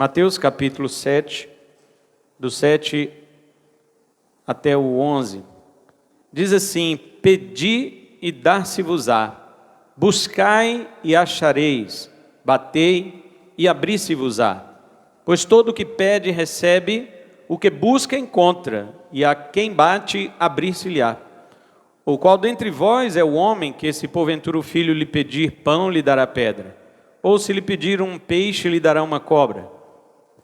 Mateus capítulo 7, do 7 até o 11. Diz assim: pedi e dar-se-vos-á, buscai e achareis, batei e abri-se-vos-á. Pois todo o que pede recebe, o que busca encontra, e a quem bate abrir-se-lhe-á. O qual dentre vós é o homem que, se porventura o filho lhe pedir pão, lhe dará pedra? Ou se lhe pedir um peixe, lhe dará uma cobra?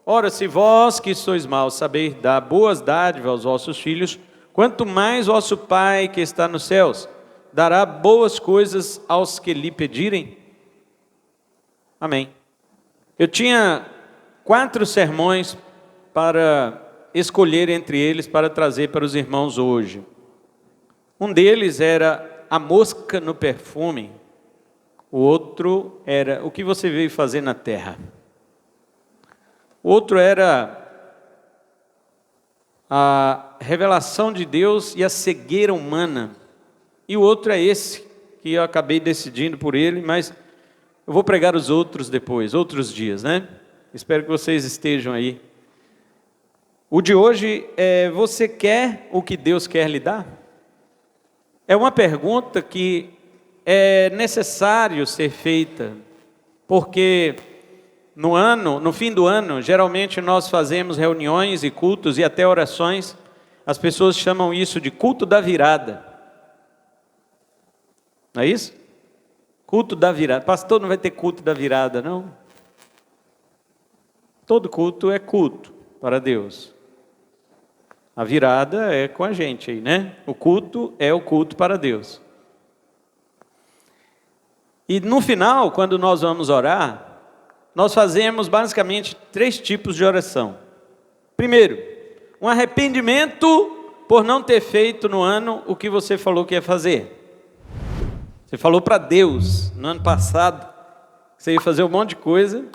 Ora, se vós que sois maus sabeis dar boas dádivas aos vossos filhos, quanto mais vosso Pai que está nos céus dará boas coisas aos que lhe pedirem? Amém. Eu tinha 4 sermões para escolher entre eles para trazer para os irmãos hoje. Um deles era a mosca no perfume. O outro era o que você veio fazer na terra. O outro era a revelação de Deus e a cegueira humana. E o outro é esse, que eu acabei decidindo por ele, mas eu vou pregar os outros depois, outros dias, né? Espero que vocês estejam aí. O de hoje é: você quer o que Deus quer lhe dar? É uma pergunta que é necessário ser feita, porque no fim do ano, geralmente nós fazemos reuniões e cultos e até orações. As pessoas chamam isso de culto da virada. Não é isso? Culto da virada. Pastor, não vai ter culto da virada, não? Todo culto é culto para Deus. A virada é com a gente aí, né? O culto é o culto para Deus. E no final, quando nós vamos orar, nós fazemos basicamente 3 tipos de oração. Primeiro, um arrependimento por não ter feito no ano o que você falou que ia fazer. Você falou para Deus no ano passado que você ia fazer um monte de coisa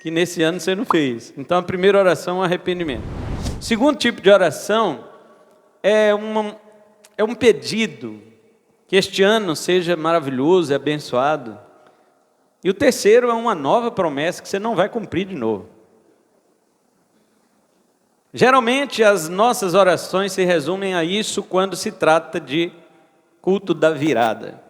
que nesse ano você não fez. Então a primeira oração é um arrependimento. O segundo tipo de oração é um pedido que este ano seja maravilhoso e abençoado. E o terceiro é uma nova promessa que você não vai cumprir de novo. Geralmente as nossas orações se resumem a isso quando se trata de culto da virada.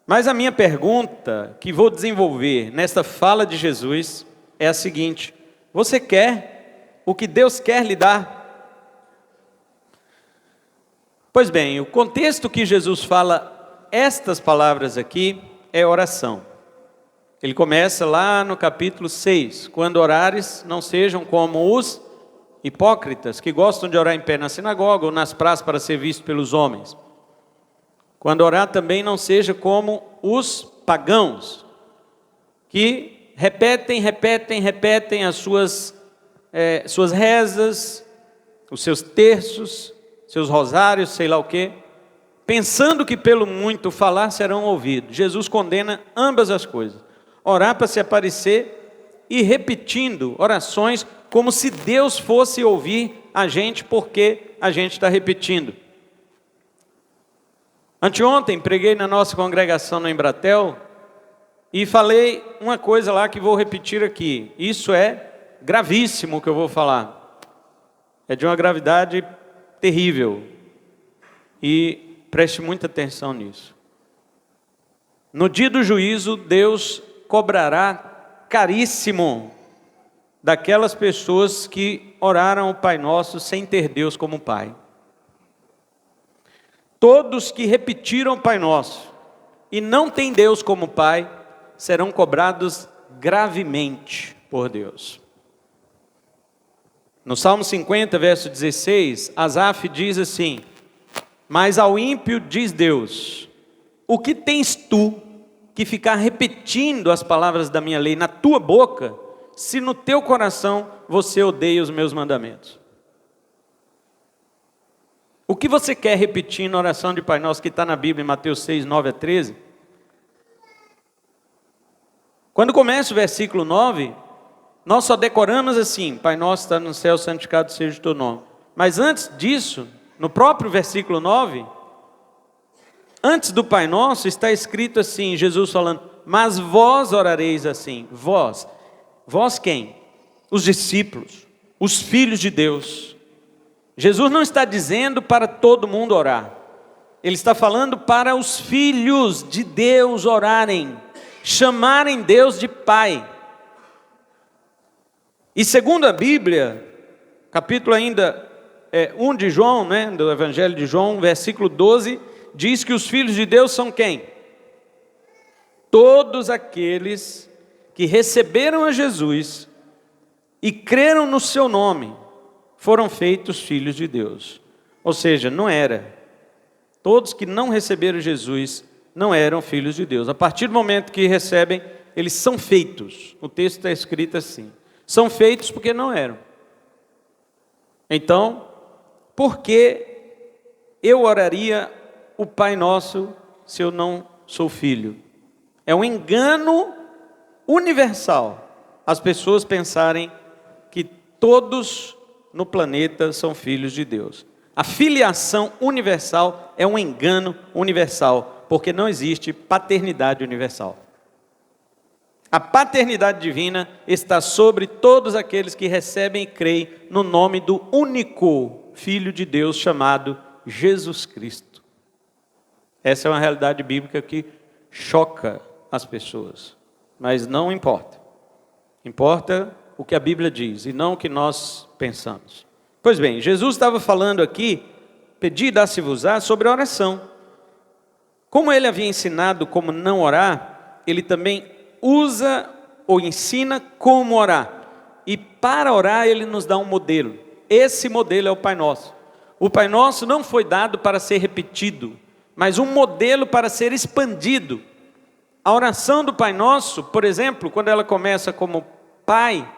Mas a minha pergunta que vou desenvolver nesta fala de Jesus é a seguinte: você quer o que Deus quer lhe dar? Pois bem, o contexto que Jesus fala estas palavras aqui é oração. Ele começa lá no capítulo 6, quando orares, não sejam como os hipócritas, que gostam de orar em pé na sinagoga ou nas praças para ser visto pelos homens. Quando orar também não seja como os pagãos, que repetem as suas rezas, os seus terços, seus rosários, sei lá o quê, pensando que pelo muito falar serão ouvidos. Jesus condena ambas as coisas. Orar para se aparecer e repetindo orações como se Deus fosse ouvir a gente porque a gente está repetindo. Anteontem preguei na nossa congregação no Embratel e falei uma coisa lá que vou repetir aqui. Isso é gravíssimo o que eu vou falar. É de uma gravidade terrível. E preste muita atenção nisso. No dia do juízo, Deus cobrará caríssimo daquelas pessoas que oraram o Pai Nosso sem ter Deus como Pai. Todos que repetiram o Pai Nosso e não têm Deus como Pai, serão cobrados gravemente por Deus. No Salmo 50, verso 16, Asaf diz assim: mas ao ímpio diz Deus: o que tens tu que ficar repetindo as palavras da minha lei na tua boca, se no teu coração você odeia os meus mandamentos? O que você quer repetir na oração de Pai Nosso que está na Bíblia, em Mateus 6, 9 a 13? Quando começa o versículo 9, nós só decoramos assim: Pai Nosso está no céu, santificado seja o teu nome. Mas antes disso, no próprio versículo 9, antes do Pai Nosso está escrito assim, Jesus falando: mas vós orareis assim. Vós quem? os discípulos, os filhos de Deus. Jesus não está dizendo para todo mundo orar. Ele está falando para os filhos de Deus orarem, chamarem Deus de Pai. E segundo a Bíblia, capítulo ainda 1 de João, do Evangelho de João, versículo 12, diz que os filhos de Deus são quem? Todos aqueles que receberam a Jesus e creram no seu nome, foram feitos filhos de Deus. Ou seja, não era. Todos que não receberam Jesus não eram filhos de Deus. A partir do momento que recebem, eles são feitos. O texto está escrito assim. São feitos porque não eram. Então, por que eu oraria o Pai Nosso se eu não sou filho? É um engano universal as pessoas pensarem que todos no planeta são filhos de Deus. A filiação universal é um engano universal, porque não existe paternidade universal. A paternidade divina está sobre todos aqueles que recebem e creem no nome do único Filho de Deus chamado Jesus Cristo. Essa é uma realidade bíblica que choca as pessoas, mas não importa. Importa o que a Bíblia diz e não o que nós pensamos. Pois bem, Jesus estava falando aqui, pedi e dá-se-vos-á, sobre oração. Como ele havia ensinado como não orar, ele também usa ou ensina como orar. E para orar ele nos dá um modelo. Esse modelo é o Pai Nosso. O Pai Nosso não foi dado para ser repetido, mas um modelo para ser expandido. A oração do Pai Nosso, por exemplo, quando ela começa como Pai,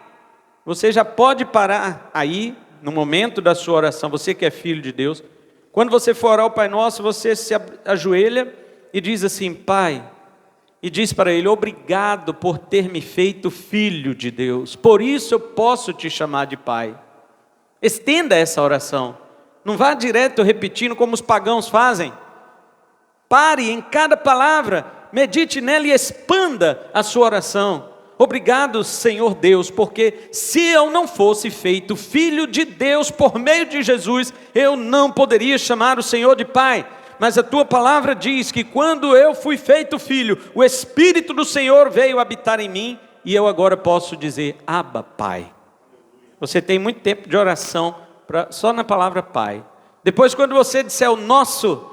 você já pode parar aí, no momento da sua oração, você que é filho de Deus. Quando você for orar o Pai Nosso, você se ajoelha e diz assim, Pai, e diz para Ele, obrigado por ter me feito filho de Deus, por isso eu posso te chamar de Pai. Estenda essa oração, não vá direto repetindo como os pagãos fazem. Pare em cada palavra, medite nela e expanda a sua oração. Obrigado, Senhor Deus, porque se eu não fosse feito filho de Deus por meio de Jesus, eu não poderia chamar o Senhor de Pai. Mas a tua palavra diz que quando eu fui feito filho, o Espírito do Senhor veio habitar em mim, e eu agora posso dizer, Abba, Pai. Você tem muito tempo de oração só na palavra Pai. Depois, quando você disser o nosso,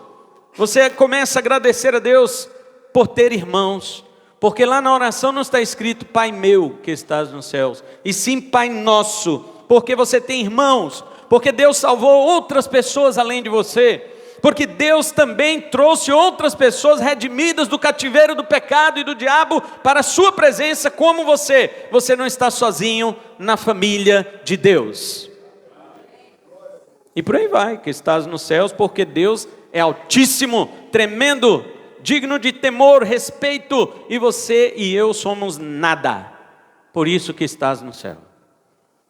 você começa a agradecer a Deus por ter irmãos. Porque lá na oração não está escrito Pai meu que estás nos céus, e sim Pai nosso, porque você tem irmãos, porque Deus salvou outras pessoas além de você, porque Deus também trouxe outras pessoas redimidas do cativeiro do pecado e do diabo para a sua presença como você. Você não está sozinho na família de Deus. E por aí vai, que estás nos céus, porque Deus é altíssimo, tremendo, digno de temor, respeito, e você e eu somos nada, por isso que estás no céu.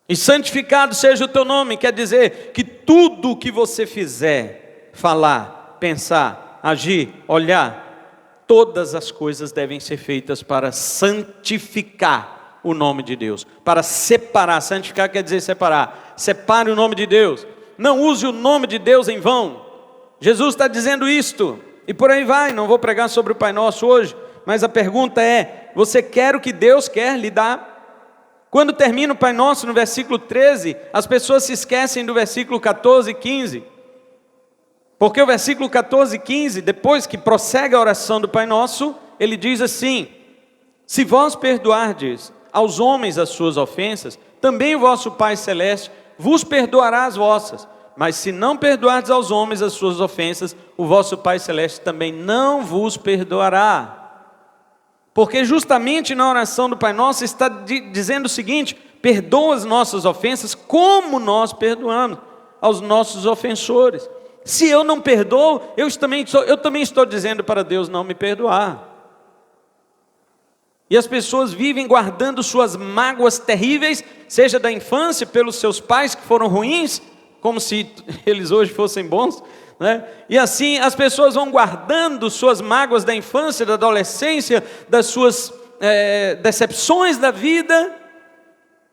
E santificado seja o teu nome, quer dizer que tudo o que você fizer, falar, pensar, agir, olhar, todas as coisas devem ser feitas para santificar o nome de Deus, para separar. Santificar quer dizer separar. Separe o nome de Deus, não use o nome de Deus em vão. Jesus está dizendo isto. E por aí vai, não vou pregar sobre o Pai Nosso hoje, mas a pergunta é, você quer o que Deus quer lhe dar? Quando termina o Pai Nosso no versículo 13, as pessoas se esquecem do versículo 14 e 15. Porque o versículo 14 e 15, depois que prossegue a oração do Pai Nosso, ele diz assim, se vós perdoardes aos homens as suas ofensas, também o vosso Pai Celeste vos perdoará as vossas. Mas se não perdoardes aos homens as suas ofensas, o vosso Pai Celeste também não vos perdoará. Porque justamente na oração do Pai Nosso está dizendo o seguinte, perdoa as nossas ofensas como nós perdoamos aos nossos ofensores. Se eu não perdoo, eu também estou dizendo para Deus não me perdoar. E as pessoas vivem guardando suas mágoas terríveis, seja da infância, pelos seus pais que foram ruins, como se eles hoje fossem bons, né? E assim as pessoas vão guardando suas mágoas da infância, da adolescência, das suas decepções da vida,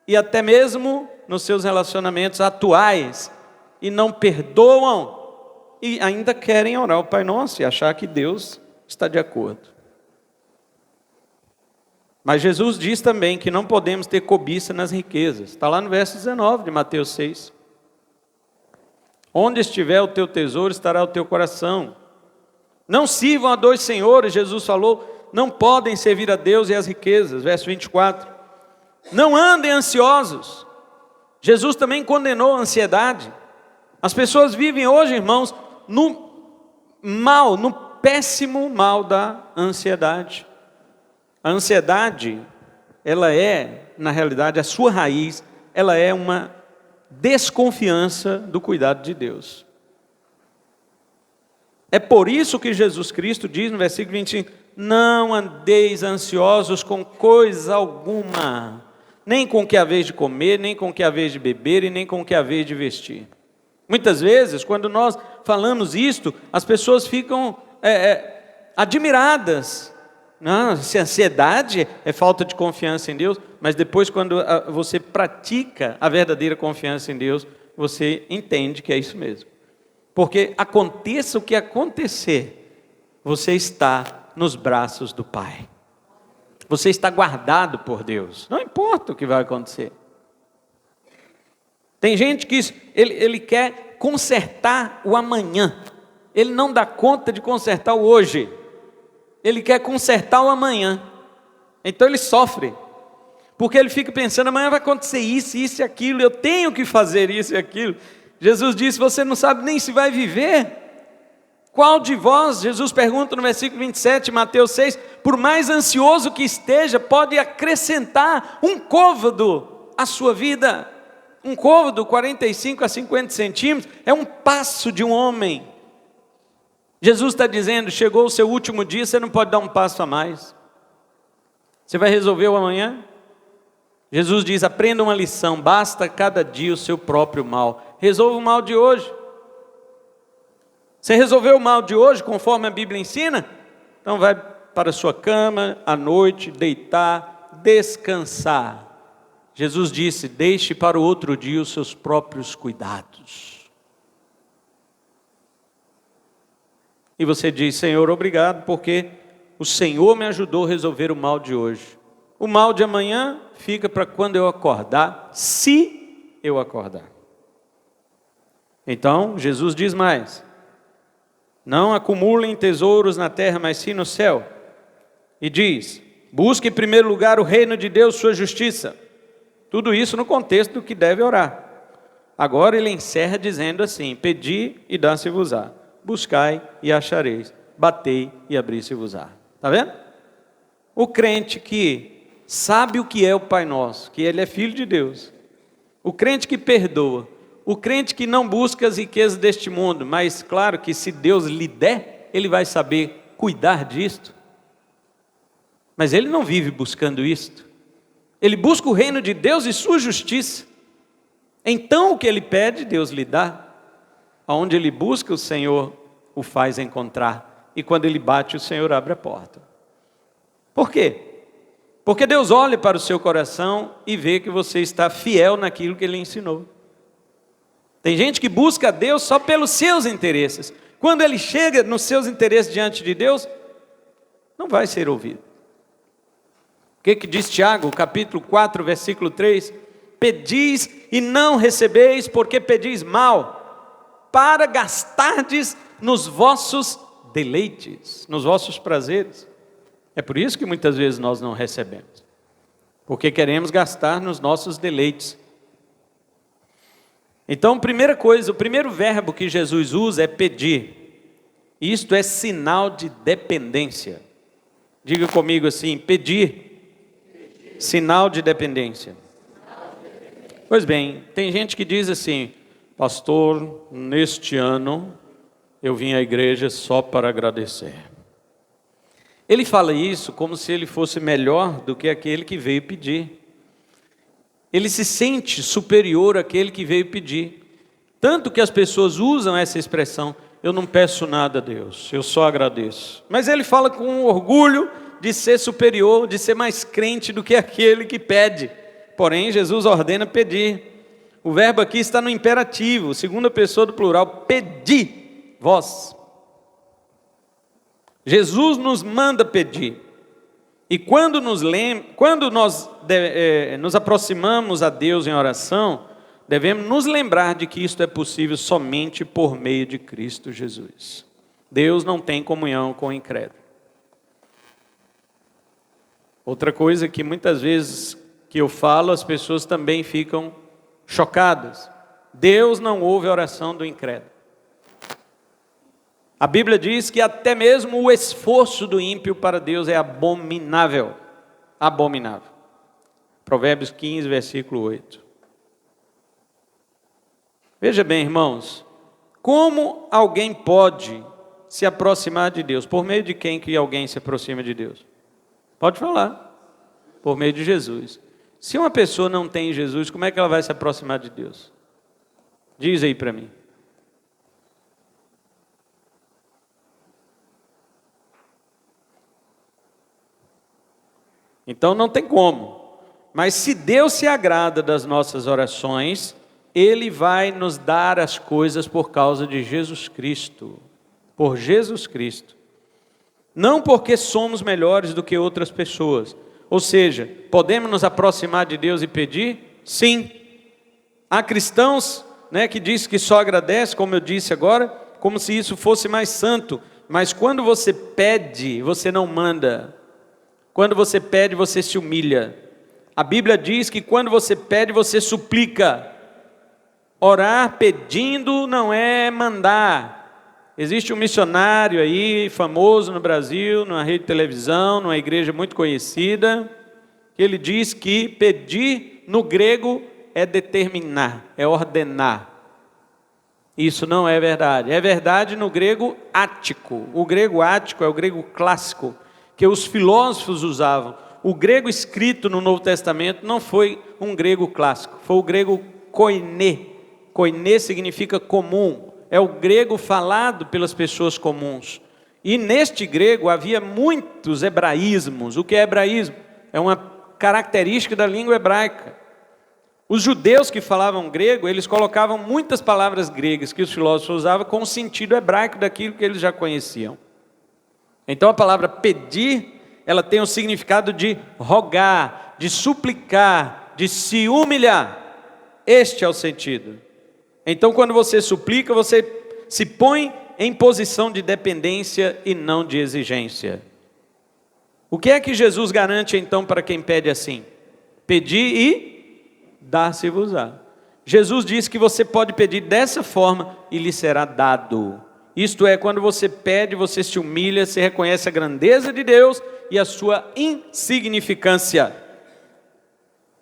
e até mesmo nos seus relacionamentos atuais, e não perdoam, e ainda querem orar o Pai Nosso e achar que Deus está de acordo. Mas Jesus diz também que não podemos ter cobiça nas riquezas. Está lá no verso 19 de Mateus 6. Onde estiver o teu tesouro, estará o teu coração. Não sirvam a dois senhores, Jesus falou, não podem servir a Deus e às riquezas. Verso 24. Não andem ansiosos. Jesus também condenou a ansiedade. As pessoas vivem hoje, irmãos, no péssimo mal da ansiedade. A ansiedade, ela é, na realidade, a sua raiz, ela é uma desconfiança do cuidado de Deus. É por isso que Jesus Cristo diz no versículo 25, não andeis ansiosos com coisa alguma, nem com o que haveis de comer, nem com o que haveis de beber, e nem com o que haveis de vestir. Muitas vezes, quando nós falamos isto, as pessoas ficam admiradas. Não, se ansiedade é falta de confiança em Deus, mas depois quando você pratica a verdadeira confiança em Deus, você entende que é isso mesmo. Porque aconteça o que acontecer, você está nos braços do Pai. Você está guardado por Deus, não importa o que vai acontecer. Tem gente que ele quer consertar o amanhã, ele não dá conta de consertar o hoje. Ele quer consertar o amanhã, então ele sofre, porque ele fica pensando, amanhã vai acontecer isso, isso e aquilo, eu tenho que fazer isso e aquilo. Jesus disse, você não sabe nem se vai viver. Qual de vós, Jesus pergunta no versículo 27, Mateus 6, por mais ansioso que esteja, pode acrescentar um côvado à sua vida? Um côvado, 45 a 50 centímetros, é um passo de um homem. Jesus está dizendo, chegou o seu último dia, você não pode dar um passo a mais. Você vai resolver o amanhã? Jesus diz, aprenda uma lição, basta cada dia o seu próprio mal. Resolva o mal de hoje. Você resolveu o mal de hoje, conforme a Bíblia ensina? Então vai para a sua cama, à noite, deitar, descansar. Jesus disse, deixe para o outro dia os seus próprios cuidados. E você diz, Senhor, obrigado, porque o Senhor me ajudou a resolver o mal de hoje. O mal de amanhã fica para quando eu acordar, se eu acordar. Então, Jesus diz mais, não acumulem tesouros na terra, mas sim no céu. E diz, busque em primeiro lugar o reino de Deus, sua justiça. Tudo isso no contexto do que deve orar. Agora ele encerra dizendo assim, pedi e dá-se-vos-á. Buscai e achareis, batei e abri-se-vos-á. Está vendo? O crente que sabe o que é o Pai Nosso, que ele é filho de Deus, o crente que perdoa, o crente que não busca as riquezas deste mundo, mas claro que se Deus lhe der, ele vai saber cuidar disto, mas ele não vive buscando isto, ele busca o reino de Deus e sua justiça, então o que ele pede, Deus lhe dá. Aonde ele busca, o Senhor o faz encontrar. E quando ele bate, o Senhor abre a porta. Por quê? Porque Deus olha para o seu coração e vê que você está fiel naquilo que Ele ensinou. Tem gente que busca a Deus só pelos seus interesses. Quando ele chega nos seus interesses diante de Deus, não vai ser ouvido. O que diz Tiago, capítulo 4, versículo 3? Pedis e não recebeis, porque pedis mal, para gastardes nos vossos deleites, nos vossos prazeres. É por isso que muitas vezes nós não recebemos, porque queremos gastar nos nossos deleites. Então, primeira coisa, o primeiro verbo que Jesus usa é pedir. Isto é sinal de dependência. Diga comigo assim, pedir, sinal de dependência. Pois bem, tem gente que diz assim, pastor, neste ano eu vim à igreja só para agradecer. Ele fala isso como se ele fosse melhor do que aquele que veio pedir. Ele se sente superior àquele que veio pedir. Tanto que as pessoas usam essa expressão, eu não peço nada a Deus, eu só agradeço. Mas ele fala com orgulho de ser superior, de ser mais crente do que aquele que pede. porém Jesus ordena pedir. O verbo aqui está no imperativo, segunda pessoa do plural, pedi, vós. Jesus nos manda pedir. E quando nós nos aproximamos a Deus em oração, devemos nos lembrar de que isto é possível somente por meio de Cristo Jesus. Deus não tem comunhão com o incrédulo. Outra coisa que muitas vezes que eu falo, as pessoas também ficam chocadas. Deus não ouve a oração do incrédulo. A Bíblia diz que até mesmo o esforço do ímpio para Deus é abominável. Abominável. Provérbios 15, versículo 8. Veja bem, irmãos, como alguém pode se aproximar de Deus? Por meio de quem que alguém se aproxima de Deus? Pode falar. Por meio de Jesus. Se uma pessoa não tem Jesus, como é que ela vai se aproximar de Deus? Diz aí para mim. Então não tem como. Mas se Deus se agrada das nossas orações, Ele vai nos dar as coisas por causa de Jesus Cristo. Por Jesus Cristo. Não porque somos melhores do que outras pessoas. Ou seja, podemos nos aproximar de Deus e pedir? Sim. Há cristãos, que dizem que só agradece, como eu disse agora, como se isso fosse mais santo. Mas quando você pede, você não manda. Quando você pede, você se humilha. A Bíblia diz que quando você pede, você suplica. Orar pedindo não é mandar. Existe um missionário aí, famoso no Brasil, numa rede de televisão, numa igreja muito conhecida, que ele diz que pedir no grego é determinar, é ordenar. Isso não é verdade. É verdade no grego ático. O grego ático é o grego clássico, que os filósofos usavam. O grego escrito no Novo Testamento não foi um grego clássico, foi o grego koiné. Koiné significa comum, é o grego falado pelas pessoas comuns. E neste grego havia muitos hebraísmos. O que é hebraísmo? É uma característica da língua hebraica. Os judeus que falavam grego, eles colocavam muitas palavras gregas que os filósofos usavam com o sentido hebraico daquilo que eles já conheciam. Então a palavra pedir, ela tem o significado de rogar, de suplicar, de se humilhar. Este é o sentido. Então quando você suplica, você se põe em posição de dependência e não de exigência. O que é que Jesus garante então para quem pede assim? Pedir e dar-se-vos-á. Jesus diz que você pode pedir dessa forma e lhe será dado. Isto é, quando você pede, você se humilha, você reconhece a grandeza de Deus e a sua insignificância.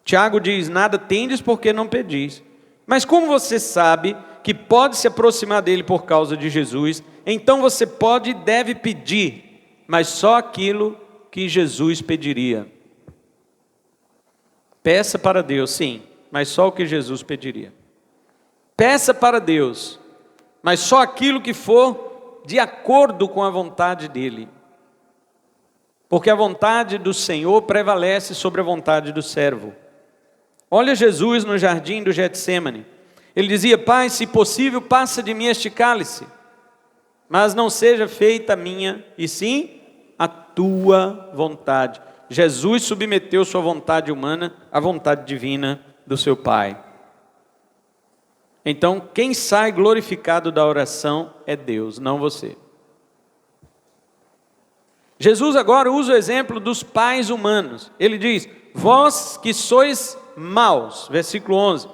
Tiago diz, nada tendes porque não pedis. Mas como você sabe que pode se aproximar dele por causa de Jesus, então você pode e deve pedir, mas só aquilo que Jesus pediria. Peça para Deus, sim, mas só o que Jesus pediria. Peça para Deus, mas só aquilo que for de acordo com a vontade dEle. Porque a vontade do Senhor prevalece sobre a vontade do servo. Olha Jesus no jardim do Getsêmani. Ele dizia, Pai, se possível, passa de mim este cálice, mas não seja feita a minha, e sim a tua vontade. Jesus submeteu sua vontade humana à vontade divina do seu Pai. Então, quem sai glorificado da oração é Deus, não você. Jesus agora usa o exemplo dos pais humanos. Ele diz, vós que sois maus, versículo 11.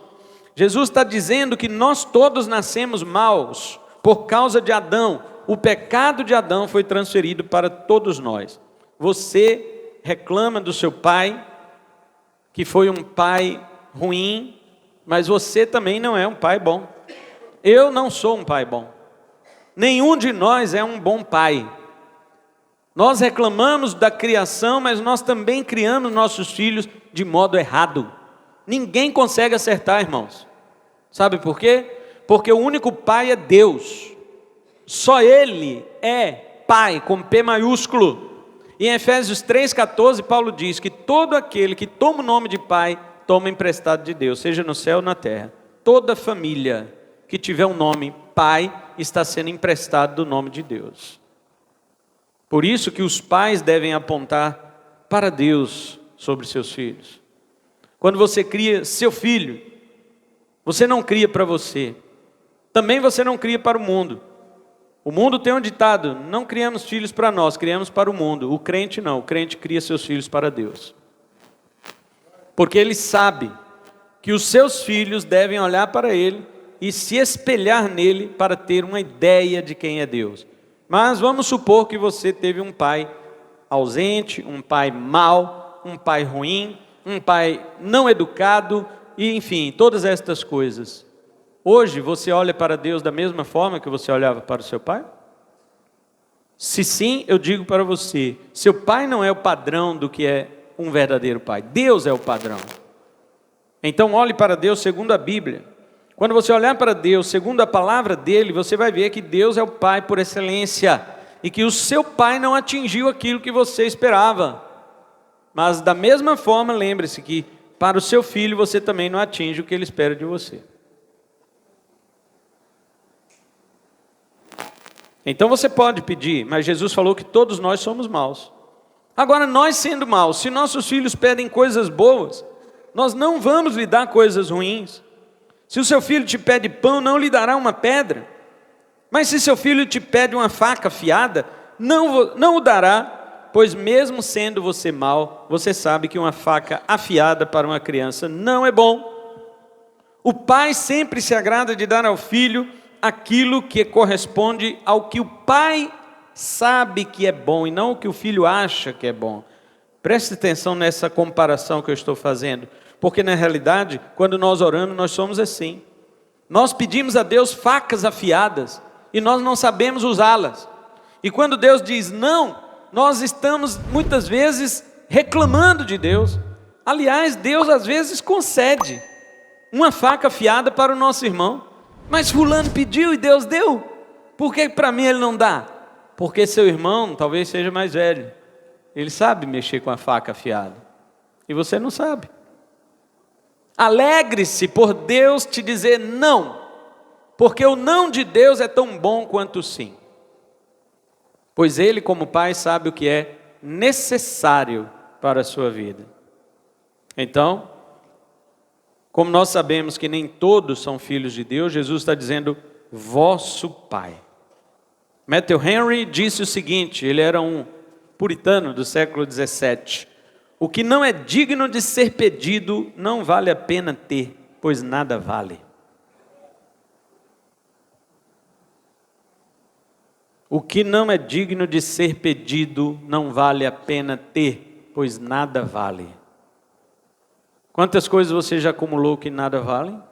Jesus está dizendo que nós todos nascemos maus por causa de Adão. O pecado de Adão foi transferido para todos nós. Você reclama do seu pai, que foi um pai ruim, mas você também não é um pai bom. Eu não sou um pai bom. Nenhum de nós é um bom pai. Nós reclamamos da criação, mas nós também criamos nossos filhos de modo errado. Ninguém consegue acertar, irmãos. Sabe por quê? Porque o único pai é Deus. Só Ele é pai, com P maiúsculo. E em Efésios 3,14, Paulo diz que todo aquele que toma o nome de pai toma emprestado de Deus, seja no céu ou na terra. Toda família que tiver um nome pai está sendo emprestado do nome de Deus. Por isso que os pais devem apontar para Deus sobre seus filhos. Quando você cria seu filho, você não cria para você. Também você não cria para o mundo. O mundo tem um ditado: não criamos filhos para nós, criamos para o mundo. O crente não, o crente cria seus filhos para Deus. Porque ele sabe que os seus filhos devem olhar para ele e se espelhar nele para ter uma ideia de quem é Deus. Mas vamos supor que você teve um pai ausente, um pai mau, um pai ruim, um pai não educado, e enfim, todas estas coisas. Hoje você olha para Deus da mesma forma que você olhava para o seu pai? Se sim, eu digo para você, seu pai não é o padrão do que é um verdadeiro pai. Deus é o padrão. Então olhe para Deus segundo a Bíblia. Quando você olhar para Deus segundo a palavra dele, você vai ver que Deus é o pai por excelência. E que o seu pai não atingiu aquilo que você esperava. Mas da mesma forma, lembre-se que para o seu filho você também não atinge o que ele espera de você. Então você pode pedir, mas Jesus falou que todos nós somos maus. Agora, nós sendo maus, se nossos filhos pedem coisas boas, nós não vamos lhe dar coisas ruins. Se o seu filho te pede pão, não lhe dará uma pedra. Mas se seu filho te pede uma faca afiada, não o dará, pois mesmo sendo você mau, você sabe que uma faca afiada para uma criança não é bom. O pai sempre se agrada de dar ao filho aquilo que corresponde ao que o pai sabe que é bom e não o que o filho acha que é bom. Preste atenção nessa comparação que eu estou fazendo, porque na realidade, quando nós oramos, nós somos assim. Nós pedimos a Deus facas afiadas e nós não sabemos usá-las. E quando Deus diz não, nós estamos muitas vezes reclamando de Deus. Aliás, Deus às vezes concede uma faca afiada para o nosso irmão. Mas fulano pediu e Deus deu. Por que para mim ele não dá? Porque seu irmão talvez seja mais velho. Ele sabe mexer com a faca afiada. E você não sabe. Alegre-se por Deus te dizer não. Porque o não de Deus é tão bom quanto o sim. Pois Ele, como Pai, sabe o que é necessário para a sua vida. Então, como nós sabemos que nem todos são filhos de Deus, Jesus está dizendo, vosso Pai. Matthew Henry disse o seguinte, ele era um puritano do século 17. O que não é digno de ser pedido, não vale a pena ter, pois nada vale. O que não é digno de ser pedido, não vale a pena ter, pois nada vale. Quantas coisas você já acumulou que nada valem?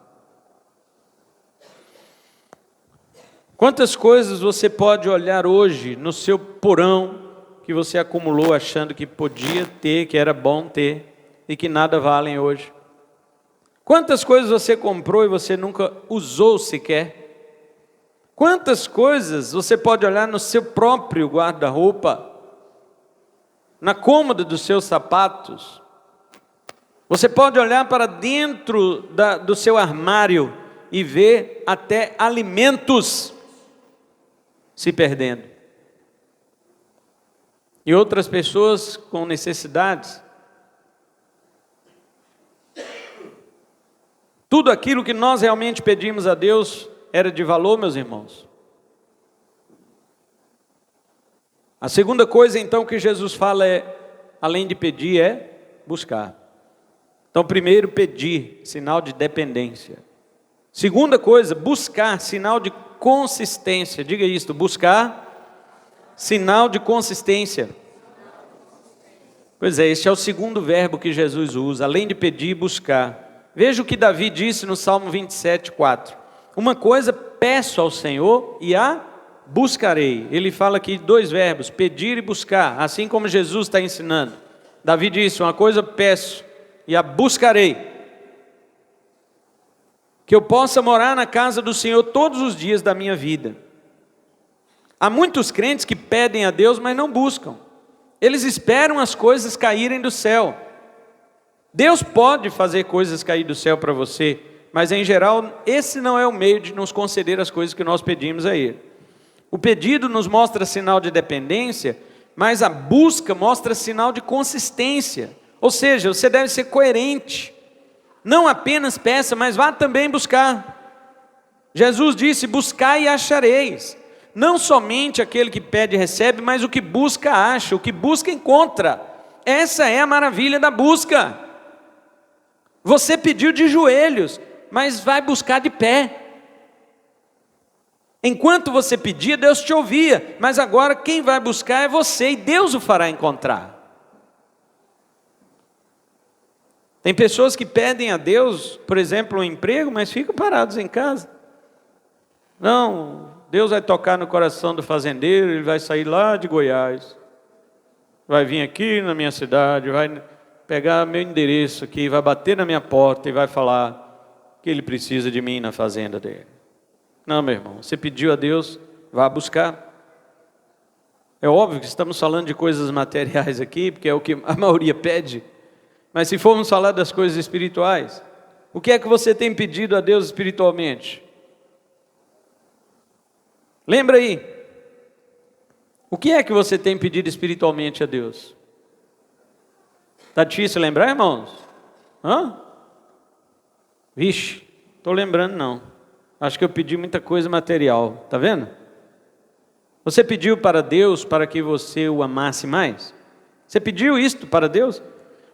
Quantas coisas você pode olhar hoje no seu porão que você acumulou achando que podia ter, que era bom ter e que nada valem hoje? Quantas coisas você comprou e você nunca usou sequer? Quantas coisas você pode olhar no seu próprio guarda-roupa, na cômoda dos seus sapatos? Você pode olhar para dentro do seu armário e ver até alimentos se perdendo. E outras pessoas com necessidades. Tudo aquilo que nós realmente pedimos a Deus era de valor, meus irmãos. A segunda coisa então que Jesus fala além de pedir, é buscar. Então, primeiro, pedir, sinal de dependência. Segunda coisa, buscar, sinal de consistência. Diga isto, buscar, sinal de consistência. Pois é, este é o segundo verbo que Jesus usa, além de pedir, buscar. Veja o que Davi disse no Salmo 27, 4. Uma coisa peço ao Senhor e a buscarei. Ele fala aqui dois verbos, pedir e buscar, assim como Jesus está ensinando. Davi disse, uma coisa peço e a buscarei, que eu possa morar na casa do Senhor todos os dias da minha vida. Há muitos crentes que pedem a Deus, mas não buscam. Eles esperam as coisas caírem do céu. Deus pode fazer coisas cair do céu para você, mas em geral, esse não é o meio de nos conceder as coisas que nós pedimos a Ele. O pedido nos mostra sinal de dependência, mas a busca mostra sinal de consistência. Ou seja, você deve ser coerente. Não apenas peça, mas vá também buscar. Jesus disse: buscai e achareis. Não somente aquele que pede recebe, mas o que busca acha, o que busca encontra. Essa é a maravilha da busca. Você pediu de joelhos, mas vai buscar de pé. Enquanto você pedia, Deus te ouvia, mas agora quem vai buscar é você, e Deus o fará encontrar. Tem pessoas que pedem a Deus, por exemplo, um emprego, mas ficam parados em casa. Não, Deus vai tocar no coração do fazendeiro, ele vai sair lá de Goiás, vai vir aqui na minha cidade, vai pegar meu endereço aqui, vai bater na minha porta e vai falar que ele precisa de mim na fazenda dele. Não, meu irmão, você pediu a Deus, vá buscar. É óbvio que estamos falando de coisas materiais aqui, porque é o que a maioria pede. Mas se formos falar das coisas espirituais, o que é que você tem pedido a Deus espiritualmente? Lembra aí. O que é que você tem pedido espiritualmente a Deus? Está difícil lembrar, irmãos? Vixe, estou lembrando não. Acho que eu pedi muita coisa material, está vendo? Você pediu para Deus para que você o amasse mais? Você pediu isto para Deus?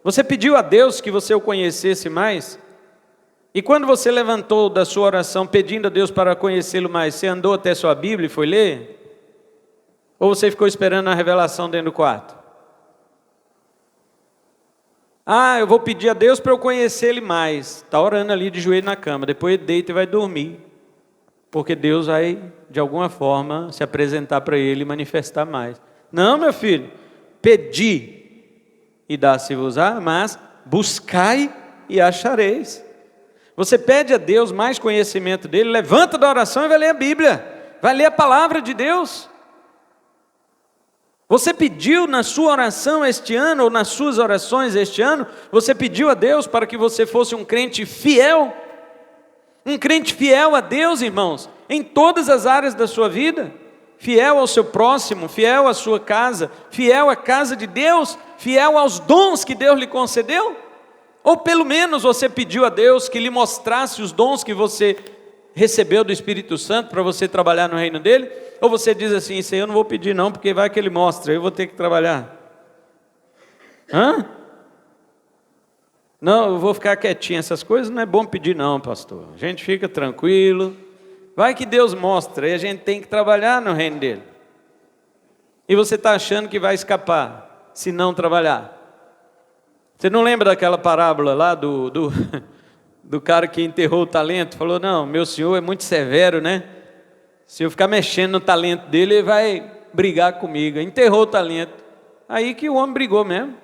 Você pediu a Deus que você o conhecesse mais? E quando você levantou da sua oração pedindo a Deus para conhecê-lo mais, você andou até sua Bíblia e foi ler? Ou você ficou esperando a revelação dentro do quarto? Eu vou pedir a Deus para eu conhecer Ele mais. Está orando ali de joelho na cama, depois deita e vai dormir. Porque Deus vai, de alguma forma, se apresentar para ele e manifestar mais. Não, meu filho, pedi e dá-se-vos-á, mas buscai e achareis. Você pede a Deus mais conhecimento dele, levanta da oração e vai ler a Bíblia, vai ler a palavra de Deus. Você pediu na sua oração este ano, ou nas suas orações este ano, você pediu a Deus para que você fosse um crente fiel? Um crente fiel a Deus, irmãos, em todas as áreas da sua vida, fiel ao seu próximo, fiel à sua casa, fiel à casa de Deus, fiel aos dons que Deus lhe concedeu? Ou pelo menos você pediu a Deus que lhe mostrasse os dons que você recebeu do Espírito Santo para você trabalhar no reino dele? Ou você diz assim: isso aí eu não vou pedir não, porque vai que ele mostra, eu vou ter que trabalhar. Não, eu vou ficar quietinho, essas coisas não é bom pedir não, pastor. A gente fica tranquilo, vai que Deus mostra, e a gente tem que trabalhar no reino dele. E você está achando que vai escapar, se não trabalhar. Você não lembra daquela parábola lá do cara que enterrou o talento? Falou: não, meu senhor é muito severo, né? Se eu ficar mexendo no talento dele, ele vai brigar comigo. Enterrou o talento. Aí que o homem brigou mesmo.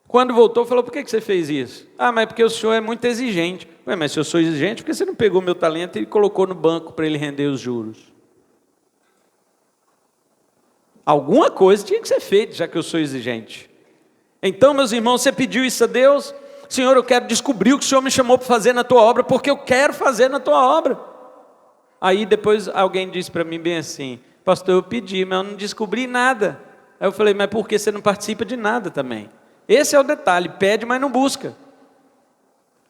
Quando voltou, falou: por que você fez isso? Mas porque o senhor é muito exigente. Mas se eu sou exigente, por que você não pegou meu talento e colocou no banco para ele render os juros? Alguma coisa tinha que ser feita, já que eu sou exigente. Então, meus irmãos, você pediu isso a Deus? Senhor, eu quero descobrir o que o Senhor me chamou para fazer na tua obra, porque eu quero fazer na tua obra. Aí depois alguém disse para mim bem assim: pastor, eu pedi, mas eu não descobri nada. Aí eu falei: mas por que você não participa de nada também? Esse é o detalhe, pede, mas não busca.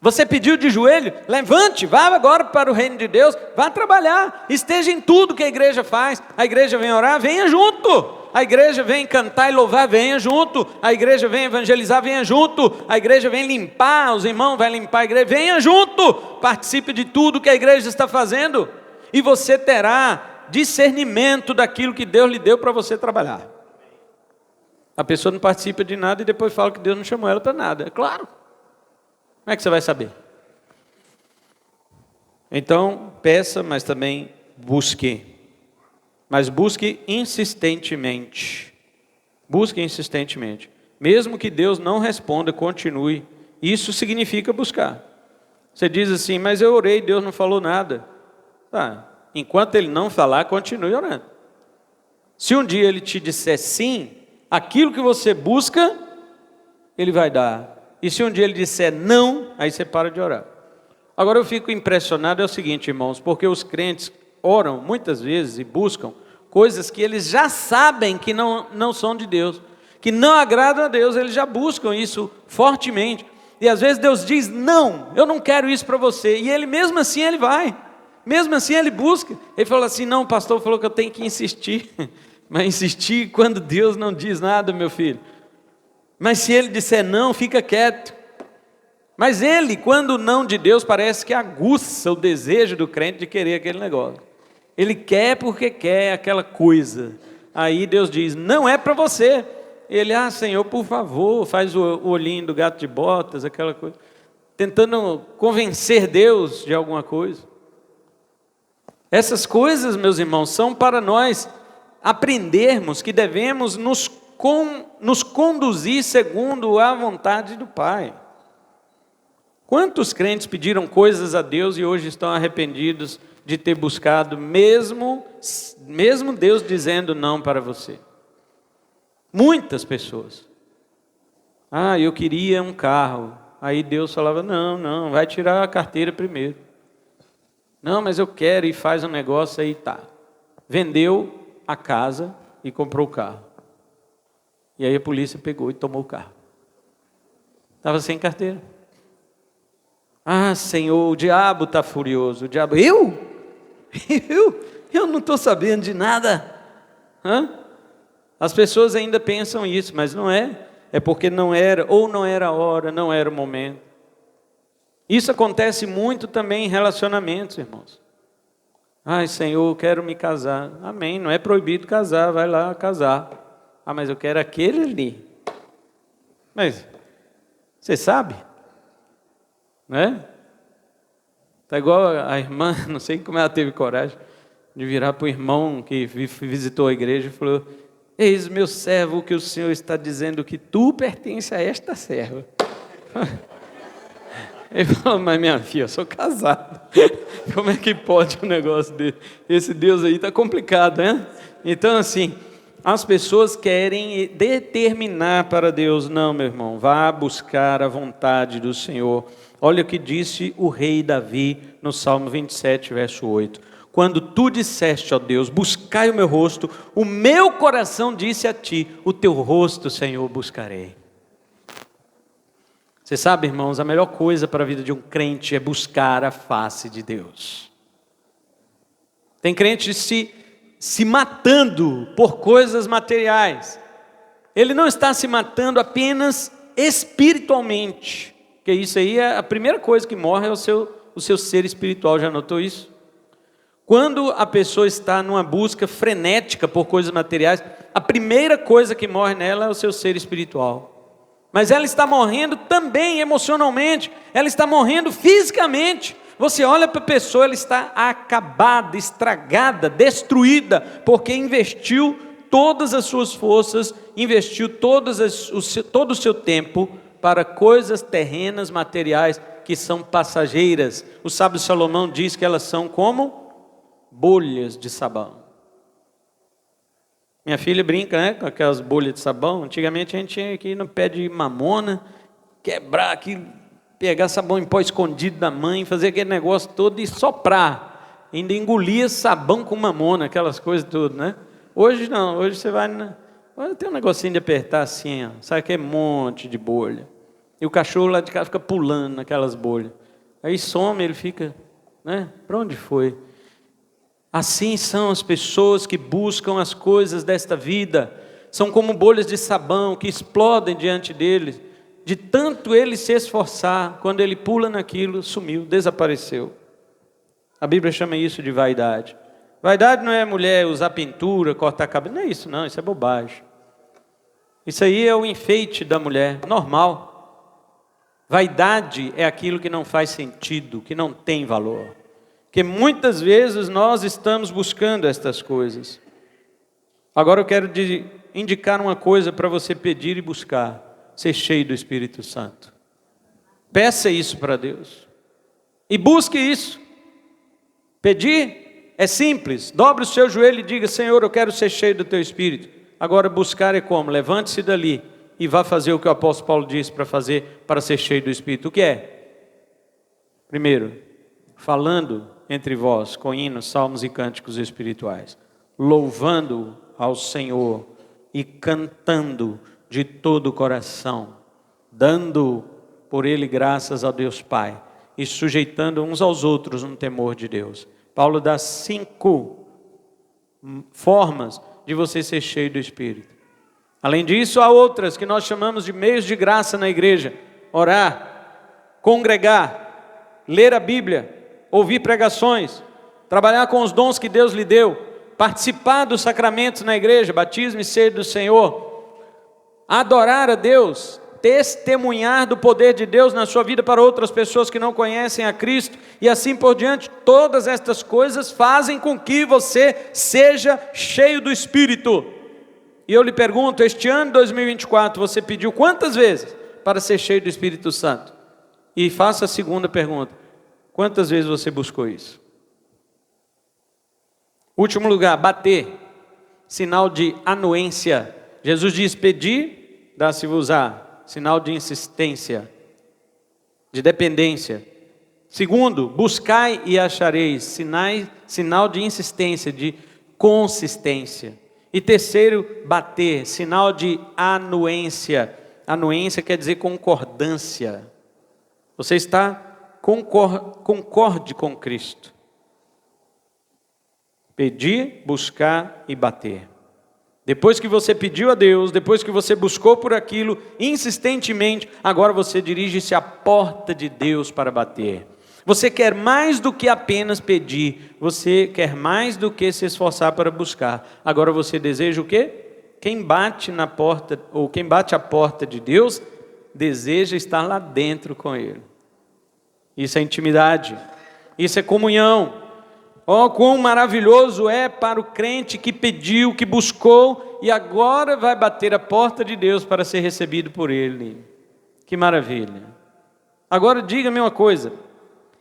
Você pediu de joelho? Levante, vá agora para o reino de Deus, vá trabalhar, esteja em tudo que a igreja faz. A igreja vem orar, venha junto. A igreja vem cantar e louvar, venha junto. A igreja vem evangelizar, venha junto. A igreja vem limpar, os irmãos vão limpar a igreja, venha junto. Participe de tudo que a igreja está fazendo, e você terá discernimento daquilo que Deus lhe deu para você trabalhar. A pessoa não participa de nada e depois fala que Deus não chamou ela para nada. É claro. Como é que você vai saber? Então, peça, mas também busque. Mas busque insistentemente. Busque insistentemente. Mesmo que Deus não responda, continue. Isso significa buscar. Você diz assim: mas eu orei, Deus não falou nada. Enquanto Ele não falar, continue orando. Se um dia Ele te disser sim, aquilo que você busca, Ele vai dar. E se um dia ele disser não, aí você para de orar. Agora eu fico impressionado, é o seguinte, irmãos, porque os crentes oram muitas vezes e buscam coisas que eles já sabem que não são de Deus, que não agradam a Deus, eles já buscam isso fortemente. E às vezes Deus diz, não, eu não quero isso para você. E ele mesmo assim ele vai, mesmo assim ele busca. Ele fala assim, não, o pastor falou que eu tenho que insistir. Mas insistir quando Deus não diz nada, meu filho. Mas se ele disser não, fica quieto. Mas ele, quando o não de Deus, parece que aguça o desejo do crente de querer aquele negócio. Ele quer porque quer aquela coisa. Aí Deus diz, não é para você. Ele, Senhor, por favor, faz o olhinho do gato de botas, aquela coisa. Tentando convencer Deus de alguma coisa. Essas coisas, meus irmãos, são para nós aprendermos que devemos nos conduzir segundo a vontade do Pai. Quantos crentes pediram coisas a Deus e hoje estão arrependidos de ter buscado, mesmo Deus dizendo não para você? Muitas pessoas. Eu queria um carro. Aí Deus falava, não, vai tirar a carteira primeiro. Não, mas eu quero, e faz um negócio aí, tá. Vendeu a casa e comprou o carro. E aí a polícia pegou e tomou o carro. Estava sem carteira. Senhor, o diabo está furioso. O diabo, eu não estou sabendo de nada. As pessoas ainda pensam isso, mas não é. É porque não era a hora, não era o momento. Isso acontece muito também em relacionamentos, irmãos. Senhor, eu quero me casar. Amém, não é proibido casar, vai lá casar. Mas eu quero aquele ali. Mas, você sabe? Né? Tá igual a irmã, não sei como ela teve coragem de virar para o irmão que visitou a igreja e falou, eis meu servo, que o Senhor está dizendo que tu pertence a esta serva. Ele falou, mas minha filha, eu sou casado. Como é que pode um negócio desse? Esse Deus aí está complicado, né? Então assim, as pessoas querem determinar para Deus, não, meu irmão, vá buscar a vontade do Senhor. Olha o que disse o rei Davi no Salmo 27, verso 8. Quando tu disseste, ó Deus, buscai o meu rosto, o meu coração disse a ti, o teu rosto, Senhor, buscarei. Você sabe, irmãos, a melhor coisa para a vida de um crente é buscar a face de Deus. Tem crente se matando por coisas materiais. Ele não está se matando apenas espiritualmente, porque isso aí é a primeira coisa que morre, é o seu ser espiritual. Já notou isso? Quando a pessoa está numa busca frenética por coisas materiais, a primeira coisa que morre nela é o seu ser espiritual. Mas ela está morrendo também emocionalmente, ela está morrendo fisicamente. Você olha para a pessoa, ela está acabada, estragada, destruída, porque investiu todas as suas forças, investiu todo o seu tempo para coisas terrenas, materiais, que são passageiras. O sábio Salomão diz que elas são como bolhas de sabão. Minha filha brinca, né, com aquelas bolhas de sabão. Antigamente a gente tinha que ir no pé de mamona, quebrar aquilo, pegar sabão em pó escondido da mãe, fazer aquele negócio todo e soprar. Ainda engolia sabão com mamona, aquelas coisas tudo, né? Hoje não, hoje você vai... Olha, tem um negocinho de apertar assim, ó, sabe que é um monte de bolha. E o cachorro lá de casa fica pulando naquelas bolhas. Aí some, ele fica, né? Para onde foi? Assim são as pessoas que buscam as coisas desta vida. São como bolhas de sabão que explodem diante deles. De tanto ele se esforçar, quando ele pula naquilo, sumiu, desapareceu. A Bíblia chama isso de vaidade. Vaidade não é mulher usar pintura, cortar cabelo, não é isso não, isso é bobagem. Isso aí é o enfeite da mulher, normal. Vaidade é aquilo que não faz sentido, que não tem valor. Que muitas vezes nós estamos buscando estas coisas. Agora eu quero indicar uma coisa para você pedir e buscar: ser cheio do Espírito Santo. Peça isso para Deus e busque isso. Pedir é simples, dobre o seu joelho e diga: Senhor, eu quero ser cheio do teu Espírito. Agora buscar é como? Levante-se dali e vá fazer o que o apóstolo Paulo disse para fazer, para ser cheio do Espírito. O que é? Primeiro, falando entre vós com hinos, salmos e cânticos espirituais, louvando ao Senhor e cantando de todo o coração, dando por Ele graças ao Deus Pai e sujeitando uns aos outros no temor de Deus. Paulo dá 5 formas de você ser cheio do Espírito. Além disso, há outras que nós chamamos de meios de graça na igreja: orar, congregar, ler a Bíblia, ouvir pregações, trabalhar com os dons que Deus lhe deu, participar dos sacramentos na igreja, batismo e ceia do Senhor, adorar a Deus, testemunhar do poder de Deus na sua vida para outras pessoas que não conhecem a Cristo, e assim por diante. Todas estas coisas fazem com que você seja cheio do Espírito. E eu lhe pergunto, este ano de 2024, você pediu quantas vezes para ser cheio do Espírito Santo? E faça a segunda pergunta: quantas vezes você buscou isso? Último lugar, bater, sinal de anuência. Jesus diz: pedi, dá-se-vos-á. Sinal de insistência, de dependência. Segundo, buscai e achareis. Sinal de insistência, de consistência. E terceiro, bater, sinal de anuência. Anuência quer dizer concordância. Você está concorde com Cristo. Pedir, buscar e bater. Depois que você pediu a Deus, depois que você buscou por aquilo insistentemente, agora você dirige-se à porta de Deus para bater. Você quer mais do que apenas pedir, você quer mais do que se esforçar para buscar. Agora você deseja o quê? Quem bate na porta, ou quem bate à porta de Deus, deseja estar lá dentro com Ele. Isso é intimidade, isso é comunhão. Oh, quão maravilhoso é para o crente que pediu, que buscou e agora vai bater a porta de Deus para ser recebido por Ele. Que maravilha! Agora diga-me uma coisa: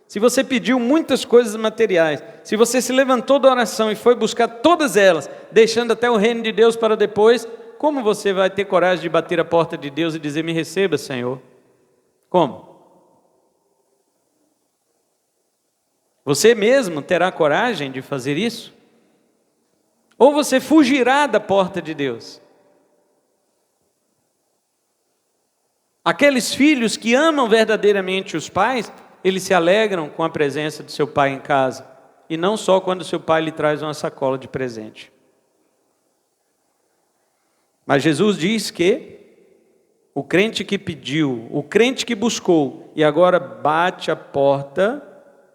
se você pediu muitas coisas materiais, se você se levantou da oração e foi buscar todas elas, deixando até o reino de Deus para depois, como você vai ter coragem de bater a porta de Deus e dizer: me receba, Senhor? Como? Você mesmo terá coragem de fazer isso? Ou você fugirá da porta de Deus? Aqueles filhos que amam verdadeiramente os pais, eles se alegram com a presença do seu pai em casa, e não só quando seu pai lhe traz uma sacola de presente. Mas Jesus diz que o crente que pediu, o crente que buscou e agora bate a porta,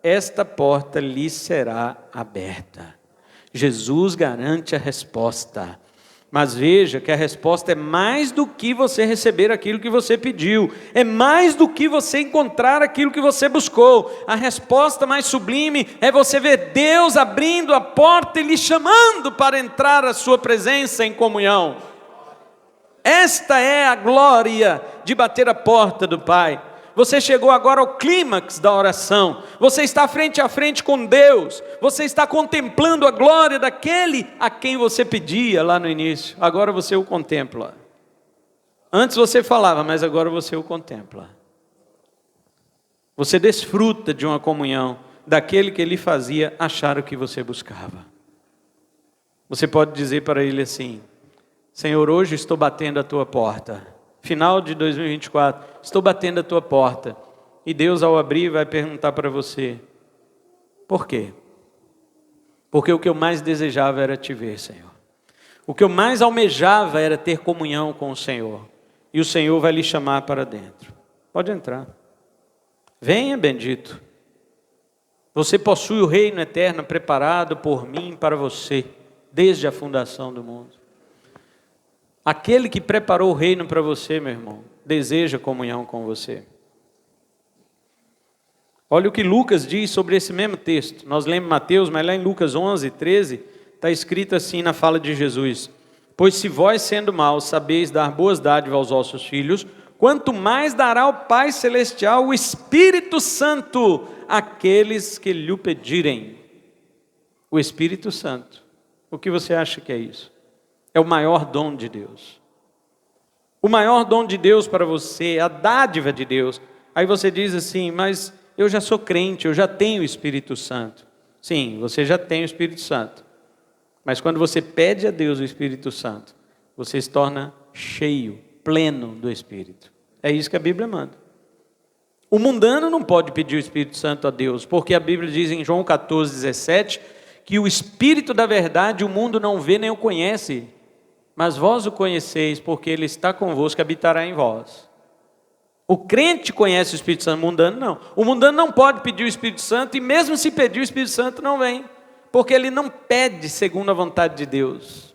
esta porta lhe será aberta. Jesus garante a resposta. Mas veja que a resposta é mais do que você receber aquilo que você pediu. É mais do que você encontrar aquilo que você buscou. A resposta mais sublime é você ver Deus abrindo a porta e lhe chamando para entrar à sua presença em comunhão. Esta é a glória de bater a porta do Pai. Você chegou agora ao clímax da oração. Você está frente a frente com Deus. Você está contemplando a glória daquele a quem você pedia lá no início. Agora você o contempla. Antes você falava, mas agora você o contempla. Você desfruta de uma comunhão daquele que lhe fazia achar o que você buscava. Você pode dizer para ele assim: Senhor, hoje estou batendo a tua porta. Final de 2024, estou batendo a tua porta. E Deus, ao abrir, vai perguntar para você: por quê? Porque o que eu mais desejava era te ver, Senhor. O que eu mais almejava era ter comunhão com o Senhor. E o Senhor vai lhe chamar para dentro. Pode entrar. Venha, bendito. Você possui o reino eterno preparado por mim para você, desde a fundação do mundo. Aquele que preparou o reino para você, meu irmão, deseja comunhão com você. Olha o que Lucas diz sobre esse mesmo texto. Nós lemos Mateus, mas lá em Lucas 11, 13, está escrito assim na fala de Jesus: pois se vós, sendo maus, sabeis dar boas dádivas aos vossos filhos, quanto mais dará o Pai Celestial o Espírito Santo àqueles que lhe o pedirem. O Espírito Santo. O que você acha que é isso? É o maior dom de Deus. O maior dom de Deus para você, a dádiva de Deus. Aí você diz assim, mas eu já sou crente, eu já tenho o Espírito Santo. Sim, você já tem o Espírito Santo. Mas quando você pede a Deus o Espírito Santo, você se torna cheio, pleno do Espírito. É isso que a Bíblia manda. O mundano não pode pedir o Espírito Santo a Deus, porque a Bíblia diz em João 14:17, que o Espírito da verdade o mundo não vê nem o conhece, mas vós o conheceis, porque ele está convosco e habitará em vós. O crente conhece o Espírito Santo, o mundano não. O mundano não pode pedir o Espírito Santo, e mesmo se pedir o Espírito Santo não vem, porque ele não pede segundo a vontade de Deus.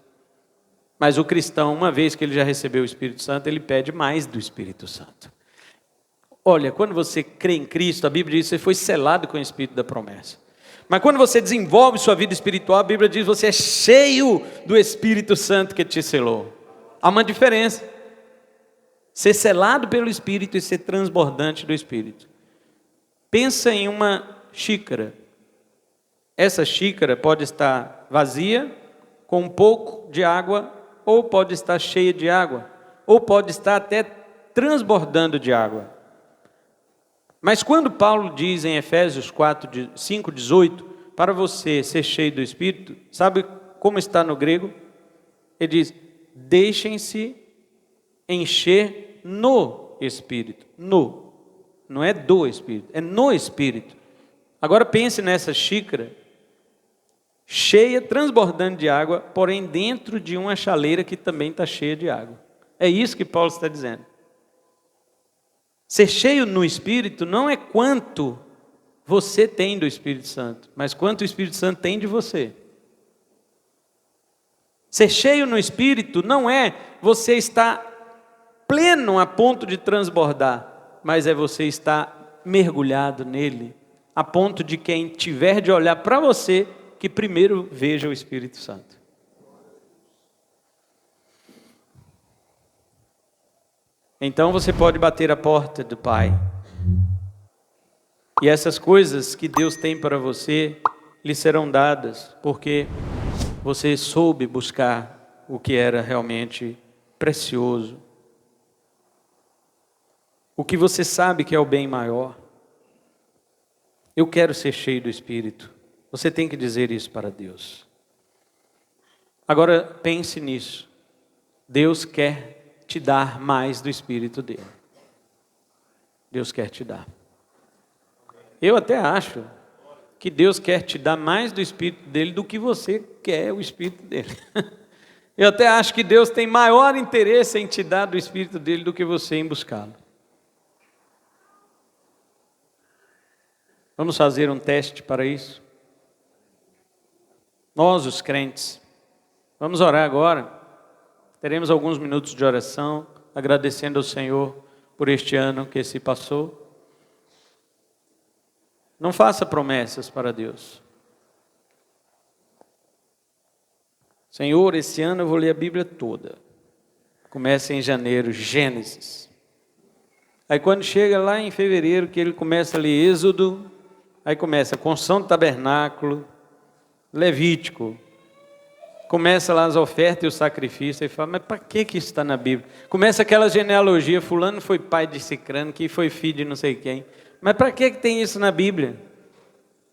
Mas o cristão, uma vez que ele já recebeu o Espírito Santo, ele pede mais do Espírito Santo. Olha, quando você crê em Cristo, a Bíblia diz que você foi selado com o Espírito da promessa. Mas quando você desenvolve sua vida espiritual, a Bíblia diz que você é cheio do Espírito Santo que te selou. Há uma diferença. Ser selado pelo Espírito e ser transbordante do Espírito. Pensa em uma xícara. Essa xícara pode estar vazia, com um pouco de água, ou pode estar cheia de água, ou pode estar até transbordando de água. Mas quando Paulo diz em Efésios 5:18, para você ser cheio do Espírito, sabe como está no grego? Ele diz, deixem-se encher no Espírito. No, não é do Espírito, é no Espírito. Agora pense nessa xícara, cheia, transbordando de água, porém dentro de uma chaleira que também está cheia de água. É isso que Paulo está dizendo. Ser cheio no Espírito não é quanto você tem do Espírito Santo, mas quanto o Espírito Santo tem de você. Ser cheio no Espírito não é você estar pleno a ponto de transbordar, mas é você estar mergulhado nele, a ponto de quem tiver de olhar para você, que primeiro veja o Espírito Santo. Então você pode bater a porta do Pai. E essas coisas que Deus tem para você, lhe serão dadas, porque você soube buscar o que era realmente precioso. O que você sabe que é o bem maior. Eu quero ser cheio do Espírito. Você tem que dizer isso para Deus. Agora pense nisso. Deus quer te dar mais do Espírito dele. Deus quer te dar. Eu até acho que Deus quer te dar mais do Espírito dele do que você quer o Espírito dele. Eu até acho que Deus tem maior interesse em te dar do Espírito dele do que você em buscá-lo. Vamos fazer um teste para isso? Nós, os crentes, vamos orar agora. Teremos alguns minutos de oração, agradecendo ao Senhor por este ano que se passou. Não faça promessas para Deus. Senhor, esse ano eu vou ler a Bíblia toda. Começa em janeiro, Gênesis. Aí quando chega lá em fevereiro, que ele começa a ler Êxodo, aí começa a construção do tabernáculo, Levítico. Começa lá as ofertas e o sacrifício, e fala, mas para que isso está na Bíblia? Começa aquela genealogia, fulano foi pai de cicrano, que foi filho de não sei quem. Mas para que tem isso na Bíblia?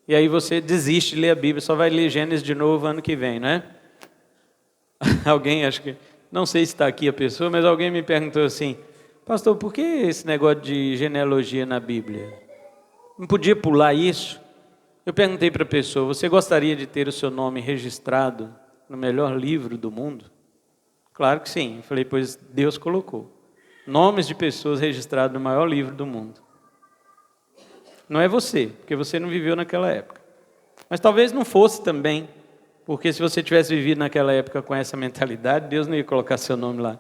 E aí você desiste de ler a Bíblia, só vai ler Gênesis de novo ano que vem, não é? Alguém, acho que, não sei se está aqui a pessoa, mas alguém me perguntou assim, pastor, por que esse negócio de genealogia na Bíblia? Não podia pular isso? Eu perguntei para a pessoa, você gostaria de ter o seu nome registrado no melhor livro do mundo? Claro que sim. Eu falei, pois Deus colocou nomes de pessoas registrados no maior livro do mundo. Não é você, porque você não viveu naquela época. Mas talvez não fosse também, porque se você tivesse vivido naquela época com essa mentalidade, Deus não ia colocar seu nome lá.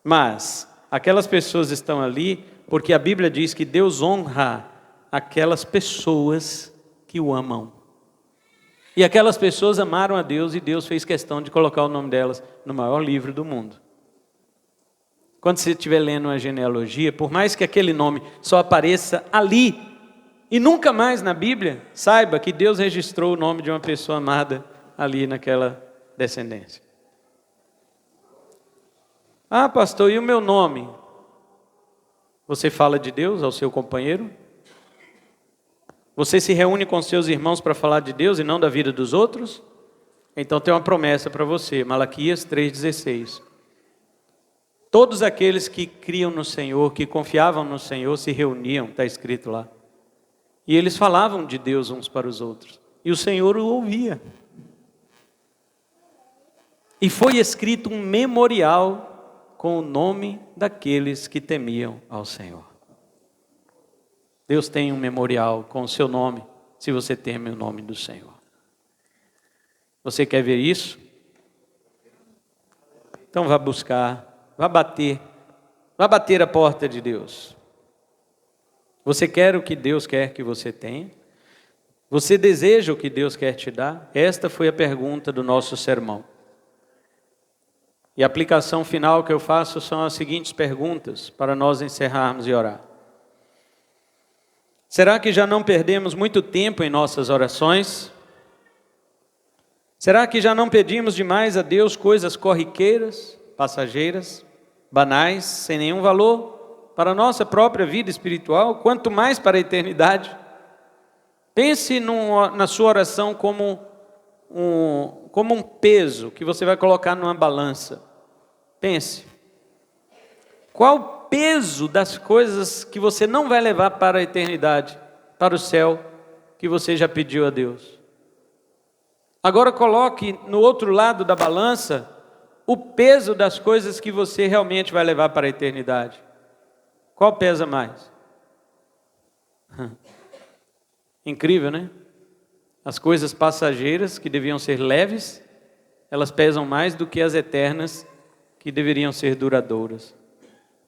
Mas aquelas pessoas estão ali porque a Bíblia diz que Deus honra aquelas pessoas que o amam. E aquelas pessoas amaram a Deus e Deus fez questão de colocar o nome delas no maior livro do mundo. Quando você estiver lendo uma genealogia, por mais que aquele nome só apareça ali e nunca mais na Bíblia, saiba que Deus registrou o nome de uma pessoa amada ali naquela descendência. Ah, pastor, e o meu nome? Você fala de Deus ao seu companheiro? Você se reúne com seus irmãos para falar de Deus e não da vida dos outros? Então tem uma promessa para você, Malaquias 3,16. Todos aqueles que criam no Senhor, que confiavam no Senhor, se reuniam, está escrito lá. E eles falavam de Deus uns para os outros. E o Senhor o ouvia. E foi escrito um memorial com o nome daqueles que temiam ao Senhor. Deus tem um memorial com o seu nome, se você teme o nome do Senhor. Você quer ver isso? Então vá buscar, vá bater a porta de Deus. Você quer o que Deus quer que você tenha? Você deseja o que Deus quer te dar? Esta foi a pergunta do nosso sermão. E a aplicação final que eu faço são as seguintes perguntas para nós encerrarmos e orar. Será que já não perdemos muito tempo em nossas orações? Será que já não pedimos demais a Deus coisas corriqueiras, passageiras, banais, sem nenhum valor para a nossa própria vida espiritual, quanto mais para a eternidade? Pense na sua oração como um peso que você vai colocar numa balança. Pense, qual o peso das coisas que você não vai levar para a eternidade, para o céu, que você já pediu a Deus? Agora coloque no outro lado da balança o peso das coisas que você realmente vai levar para a eternidade. Qual pesa mais? Incrível, né? As coisas passageiras que deviam ser leves, elas pesam mais do que as eternas que deveriam ser duradouras.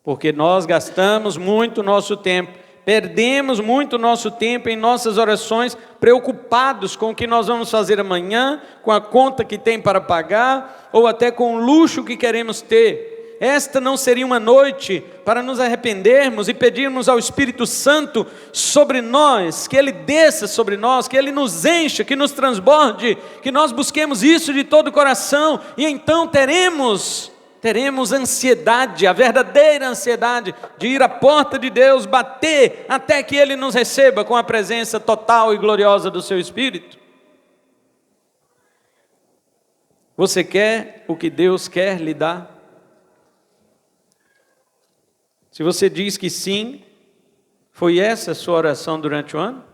Porque nós gastamos muito nosso tempo, perdemos muito nosso tempo em nossas orações, preocupados com o que nós vamos fazer amanhã, com a conta que tem para pagar, ou até com o luxo que queremos ter. Esta não seria uma noite para nos arrependermos e pedirmos ao Espírito Santo sobre nós, que Ele desça sobre nós, que Ele nos encha, que nos transborde, que nós busquemos isso de todo o coração, e então teremos ansiedade, a verdadeira ansiedade de ir à porta de Deus, bater até que Ele nos receba com a presença total e gloriosa do Seu Espírito. Você quer o que Deus quer lhe dar? Se você diz que sim, foi essa a sua oração durante o ano?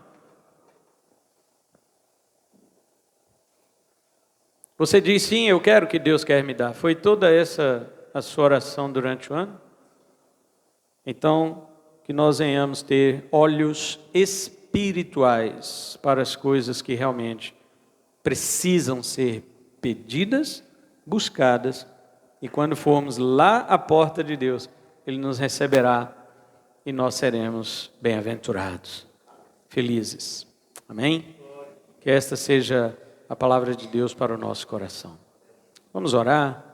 Você diz sim, eu quero o que Deus quer me dar. Foi toda essa a sua oração durante o ano? Então, que nós venhamos ter olhos espirituais para as coisas que realmente precisam ser pedidas, buscadas, e quando formos lá à porta de Deus, Ele nos receberá e nós seremos bem-aventurados, felizes. Amém? Que esta seja a palavra de Deus para o nosso coração. Vamos orar.